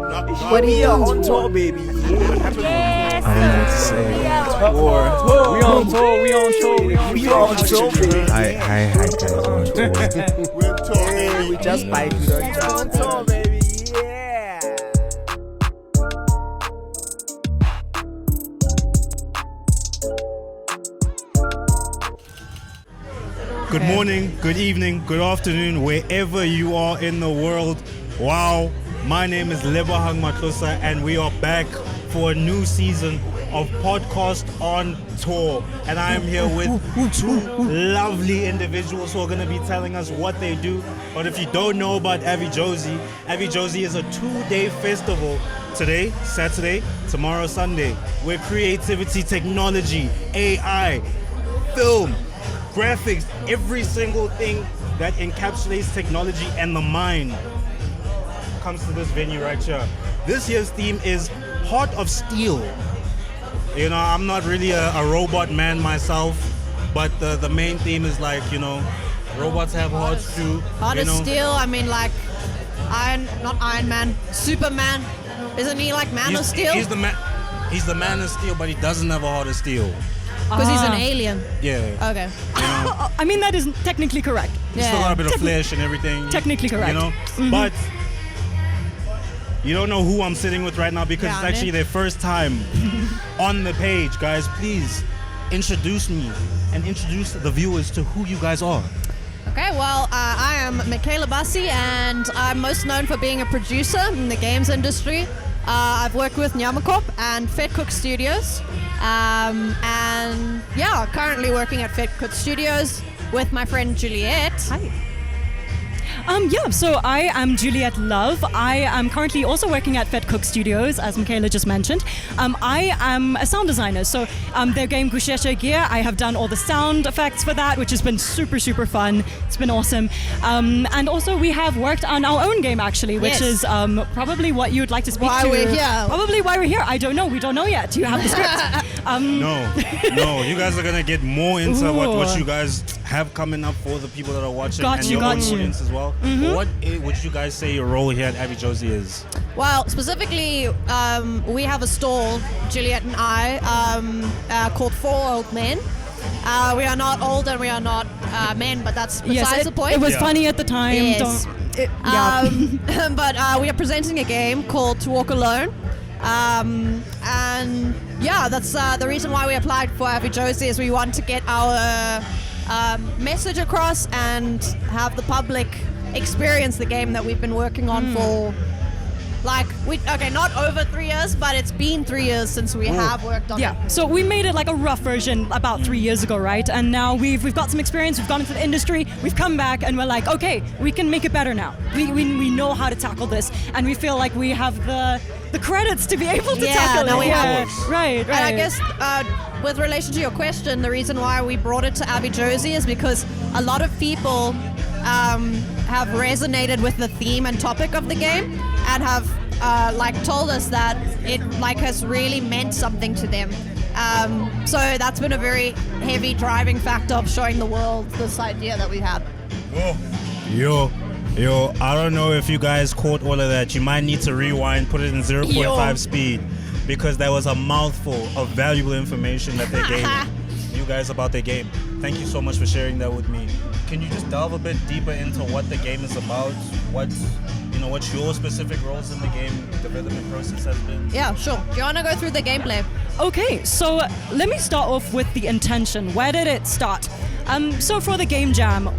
But we are on tour, baby. Yes. I don't know what to say. We on tour, baby. Hi guys, we're on tour. Hey, we just vibed on tour, baby. Yeah. Good morning, good evening, good afternoon, wherever you are in the world. Wow, my name is Lebahang Matlosa and we are back for a new season of Podcast on Tour. And I am here with two lovely individuals who are going to be telling us what they do. But if you don't know about AviJozi, AviJozi is a 2-day festival. Today, Saturday, tomorrow, Sunday, where creativity, technology, AI, film, graphics, every single thing that encapsulates technology and the mind comes to this venue right here. This year's theme is Heart of Steel. You know, I'm not really a robot man myself, but the main theme is like, you know, robots have hearts too. Heart of Steel, I mean like not Iron Man, Superman. Isn't he like Man of Steel? He's the man of steel, but he doesn't have a heart of steel. Because he's an alien. Yeah. Okay. You know, I mean, that is technically correct. he's still got a bit of flesh and everything. Technically correct. You know, but you don't know who I'm sitting with right now because it's actually their first time on the page. Guys, please introduce me and introduce the viewers to who you guys are. Okay, well, I am Michaela Bassi, and I'm most known for being a producer in the games industry. I've worked with Nyamakop and FedCook Studios. And yeah, currently working at FedCook Studios with my friend Juliet. Hi. So I am Juliet Love. I am currently also working at FedCook Studios, as Michaela just mentioned. I am a sound designer, so their game Gushesha Gear, I have done all the sound effects for that, which has been super, super fun. It's been awesome. And also we have worked on our own game, actually, which is probably what you'd like to speak why to. We're here. Probably why we're here. I don't know. We don't know yet. Do you have the script? No. You guys are going to get more into what you guys have coming up for the people that are watching and your audience as well. What would you guys say your role here at AviJozi is? Well, specifically, we have a stall, Juliet and I, called Four Old Men. We are not old and we are not men, but that's besides the point. It was funny at the time. Yes. But we are presenting a game called To Walk Alone. And yeah, that's the reason why we applied for AviJozi is we want to get our message across and have the public experience the game that we've been working on for not over 3 years, but it's been 3 years since we have worked on it. Yeah, so we made it like a rough version about 3 years ago, right? And now we've got some experience, we've gone into the industry, we've come back and we're like, okay, we can make it better now. We know how to tackle this, and we feel like we have the credits to be able to tackle it. We have. Right. And I guess with relation to your question, the reason why we brought it to AviJozi is because a lot of people have resonated with the theme and topic of the game and have told us that it has really meant something to them. So that's been a very heavy driving factor of showing the world this idea that we had. Yo, I don't know if you guys caught all of that. You might need to rewind, put it in 0.5 speed, because that was a mouthful of valuable information that they gave you guys about their game. Thank you so much for sharing that with me. Can you just delve a bit deeper into what the game is about? What your specific roles in the game development process has been? Yeah, sure. Do you want to go through the gameplay? Okay, so let me start off with the intention. Where did it start? So for the game jam,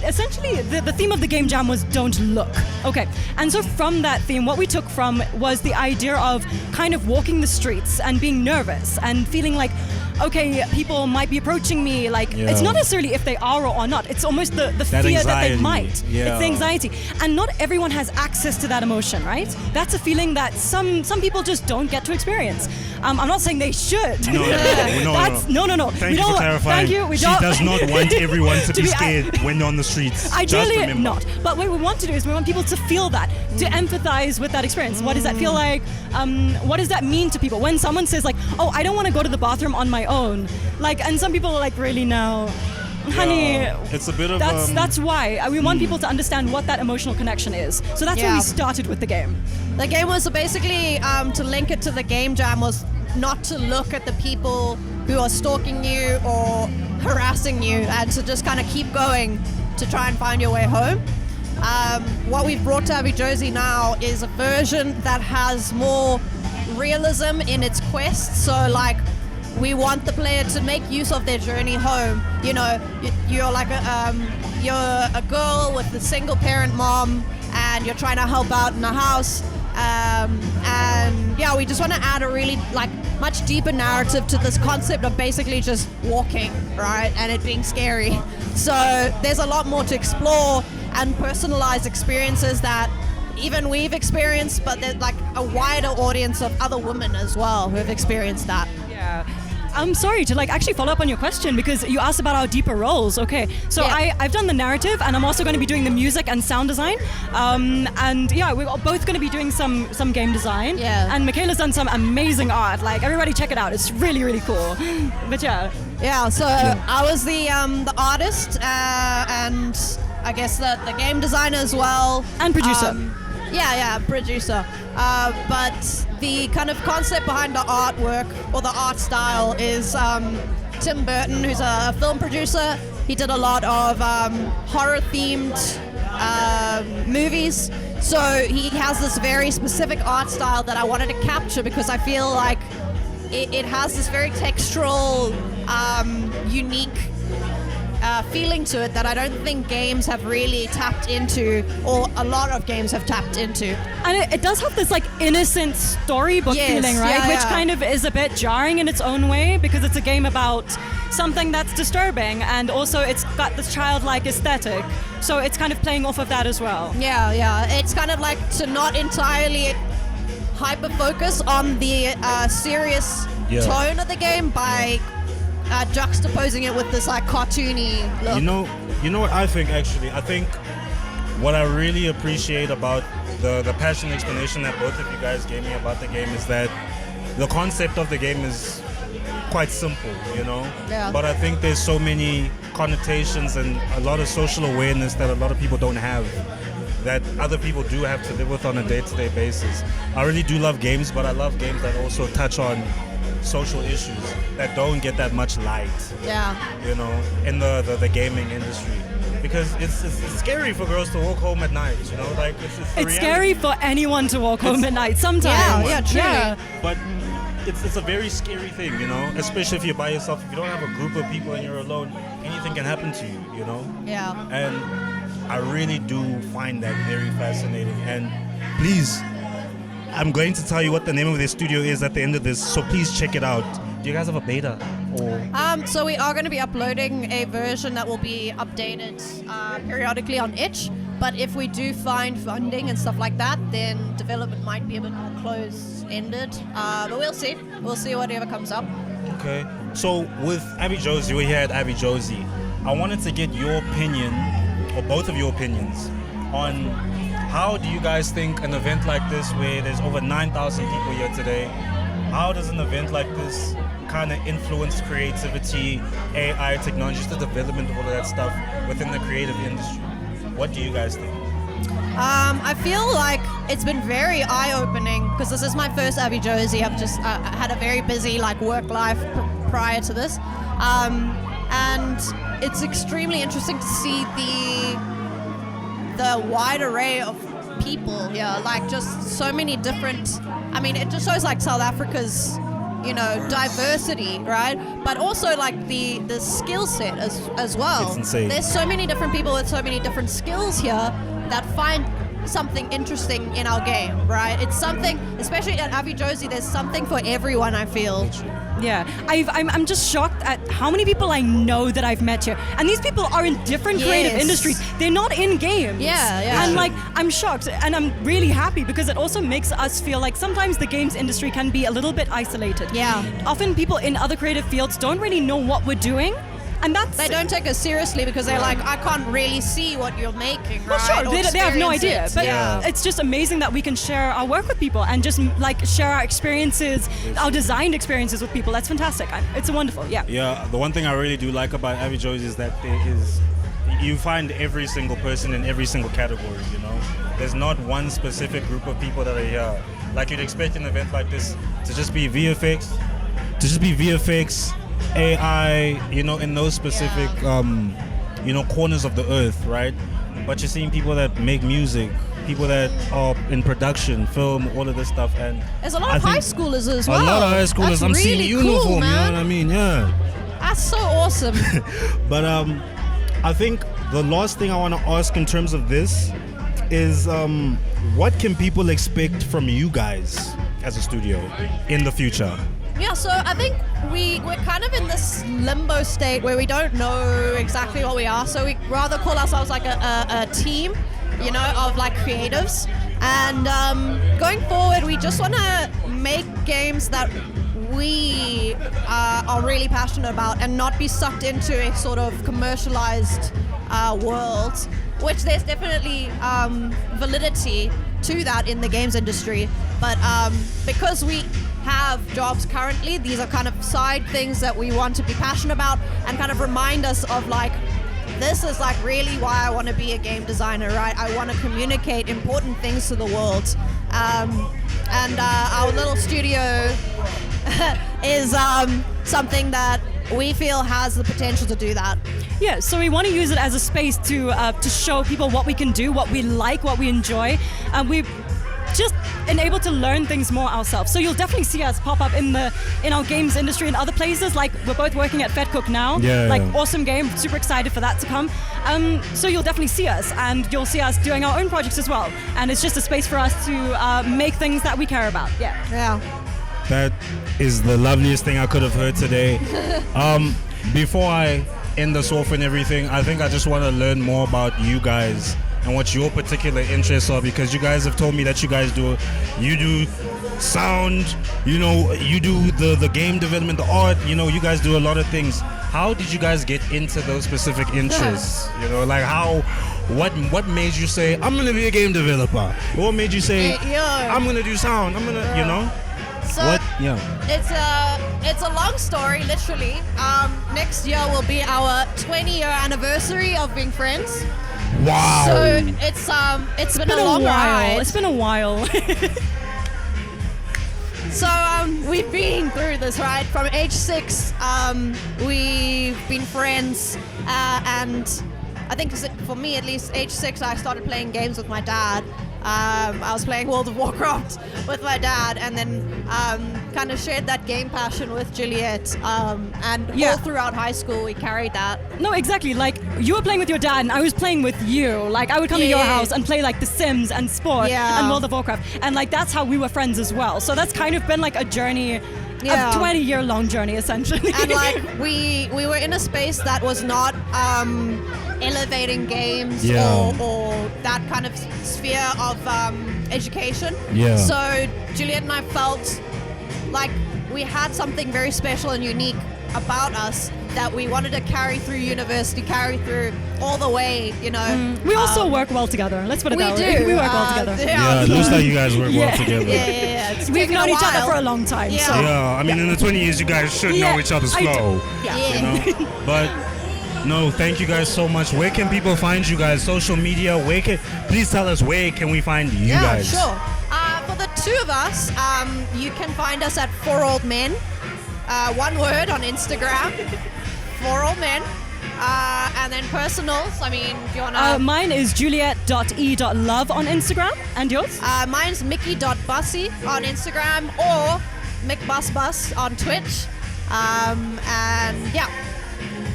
essentially the theme of the game jam was don't look. Okay, and so from that theme, what we took from was the idea of kind of walking the streets and being nervous and feeling like, okay, people might be approaching me. It's not necessarily if they are or not. It's almost the fear anxiety. that they might. Yeah. It's the anxiety. And not everyone has access to that emotion, right? That's a feeling that some people just don't get to experience. I'm not saying they should. No. Thank you for clarifying. Thank you. She does not want everyone to be scared when they're on the streets. Ideally not. But what we want to do is we want people to feel that, to empathize with that experience. What does that feel like? What does that mean to people? When someone says like, oh, I don't want to go to the bathroom on my own. And some people are like, really, no. honey, it's a bit of that's why we want people to understand what that emotional connection is. So that's why Yeah. we started with the game. The game was basically to link it to the game jam was not to look at the people who are stalking you or harassing you, and to just kind of keep going to try and find your way home. What we've brought to AviJozi now is a version that has more realism in its quest. So like, we want the player to make use of their journey home. You know, you're like you're a girl with a single parent mom, and you're trying to help out in a house. And yeah, we just want to add a really like much deeper narrative to this concept of basically just walking, right? And it being scary. So there's a lot more to explore and personalized experiences that even we've experienced, but there's like a wider audience of other women as well who have experienced that. Yeah. I'm sorry to like actually follow up on your question, because you asked about our deeper roles. Okay, so Yeah. I've done the narrative, and I'm also going to be doing the music and sound design. And yeah, we're both going to be doing some game design. Yeah. And Michaela's done some amazing art. Like, everybody check it out. It's really, really cool. But yeah. Yeah, so I was the artist and I guess the game designer as well. And producer. Producer. But the kind of concept behind the artwork or the art style is Tim Burton, who's a film producer. He did a lot of horror-themed movies. So he has this very specific art style that I wanted to capture, because I feel like it has this very textural, unique feeling to it that I don't think games have really tapped into, or a lot of games have tapped into. And it does have this like innocent storybook Yes, feeling, right? yeah, Which yeah. kind of is a bit jarring in its own way, because it's a game about something that's disturbing, and also it's got this childlike aesthetic. So it's kind of playing off of that as well. Yeah. It's kind of like to not entirely hyper-focus on the serious tone of the game by juxtaposing it with this like cartoony look. You know what I think, actually? I think what I really appreciate about the passionate explanation that both of you guys gave me about the game is that the concept of the game is quite simple, you know? Yeah. But I think there's so many connotations and a lot of social awareness that a lot of people don't have, that other people do have to live with on a day-to-day basis. I really do love games, but I love games that also touch on social issues that don't get that much light, you know, in the gaming industry, because it's scary for girls to walk home at night, you know, like It's scary for anyone to walk home at night sometimes. Yeah, truly. Yeah. but it's a very scary thing, you know, especially if you're by yourself. If you don't have a group of people and you're alone, anything can happen to you, you know. Yeah. And I really do find that very fascinating. And please, I'm going to tell you what the name of their studio is at the end of this, so please check it out. Do you guys have a beta? Or So we are going to be uploading a version that will be updated periodically on itch. But if we do find funding and stuff like that, then development might be a bit more close-ended. But we'll see. We'll see whatever comes up. Okay. So with AviJozi, we're here at AviJozi. I wanted to get your opinion, or both of your opinions, on how do you guys think an event like this, where there's over 9,000 people here today, how does an event like this kind of influence creativity, AI, technology, just the development of all of that stuff within the creative industry? What do you guys think? I feel like it's been very eye-opening, because this is my first AviJozi. I've just had a very busy like work life prior to this, and it's extremely interesting to see the wide array of people here. Like, just so many different. I mean, it just shows like South Africa's, you know, diversity, right? But also like the skill set as well. It's insane. There's so many different people with so many different skills here that find something interesting in our game, right? It's something, especially at AviJozi, there's something for everyone, I feel. Yeah, I'm just shocked at how many people I know that I've met here, and these people are in different creative Yes. industries. They're not in games. Yeah. And like, I'm shocked, and I'm really happy, because it also makes us feel like sometimes the games industry can be a little bit isolated. Yeah. Often people in other creative fields don't really know what we're doing, And that's They don't take us seriously because they're like, I can't really see what you're making, Well, right? sure, Or they have no experience idea, it. but yeah. it's just amazing that we can share our work with people and just like share our experiences, our designed experiences with people. That's fantastic. It's wonderful, yeah. Yeah, the one thing I really do like about AviJozi is that you find every single person in every single category, you know? There's not one specific group of people that are here. Like you'd expect an event like this to just be VFX, AI, you know, in those specific, you know, corners of the earth, right? But you're seeing people that make music, people that are in production, film, all of this stuff, and There's a lot of high schoolers as well. A lot of high schoolers. That's I'm really seeing uniform. cool, man. You know what I mean? Yeah. That's so awesome. But I think the last thing I want to ask in terms of this is what can people expect from you guys as a studio in the future? Yeah, so I think we're kind of in this limbo state where we don't know exactly what we are. So we rather call ourselves like a team, you know, of like creatives. And going forward, we just want to make games that we are really passionate about and not be sucked into a sort of commercialized world, which there's definitely validity to that in the games industry. But because we have jobs currently, these are kind of side things that we want to be passionate about and kind of remind us of like, this is like really why I want to be a game designer, right? I want to communicate important things to the world. And our little studio is something that we feel has the potential to do that. Yeah, so we want to use it as a space to show people what we can do, what we like, what we enjoy. We just enabled to learn things more ourselves. So you'll definitely see us pop up in our games industry and other places. Like we're both working at FedCook now. Awesome game, super excited for that to come. So you'll definitely see us, and you'll see us doing our own projects as well. And it's just a space for us to make things that we care about. Yeah. That is the loveliest thing I could have heard today. Before I end this off and everything, I think I just want to learn more about you guys and what your particular interests are, because you guys have told me that you do sound, you know, you do the game development, the art, you know, you guys do a lot of things. How did you guys get into those specific interests? You know, like what made you say, I'm gonna be a game developer? What made you say, I'm gonna do sound, I'm gonna, you know? So What? Yeah. it's a long story, literally. Next year will be our 20-year anniversary of being friends. Wow. So it's been a long ride. It's been a while. So we've been through this, right? From age 6, we've been friends, and I think for me at least, age 6, I started playing games with my dad. I was playing World of Warcraft with my dad, and then kind of shared that game passion with Juliet. And all throughout high school, we carried that. No, exactly. Like you were playing with your dad, and I was playing with you. Like I would come to your house and play like The Sims and Sport and World of Warcraft, and like that's how we were friends as well. So that's kind of been like a journey. A 20-year-long journey, essentially. And like we were in a space that was not elevating games or that kind of sphere of education. Yeah. So Juliet and I felt like we had something very special and unique about us that we wanted to carry through university, carry through all the way, you know. We also work well together. Let's put it that we way. do. We work well together. Yeah, it looks like you guys work well together. It's We've taken known a each other while. for a long time. Yeah. So. Yeah, I mean, in the 20 years, you guys should know each other's flow. You know? But no, thank you guys so much. Where can people find you guys? Social media? Please tell us, where can we find you guys? Yeah, sure. For the two of us, you can find us at 4 Old Men. One word on Instagram. 4 Old Men. And then personals, I mean, do you want to... Mine is juliet.e.love on Instagram. And yours? Mine's mickey.bussy on Instagram or mickbusbus on Twitch. And yeah.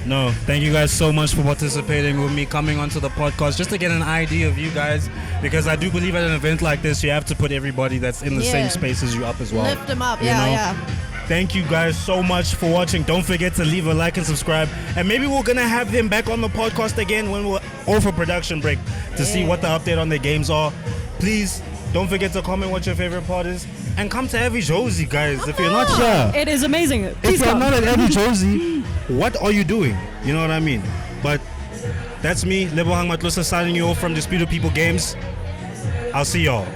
No, thank you guys so much for participating with me, coming onto the podcast, just to get an idea of you guys, because I do believe at an event like this, you have to put everybody that's in the same space as you up as well. Lift them up, you know? yeah. Thank you guys so much for watching. Don't forget to leave a like and subscribe. And maybe we're going to have him back on the podcast again when we're off a production break to see what the update on the games are. Please Don't forget to comment what your favorite part is. And come to AviJozi, guys. If you're not here, It is amazing. if Please you're come. not at AviJozi, what are you doing? You know what I mean? But that's me, Lebohang Matlosa, signing you off from Disputed People Games. I'll see y'all.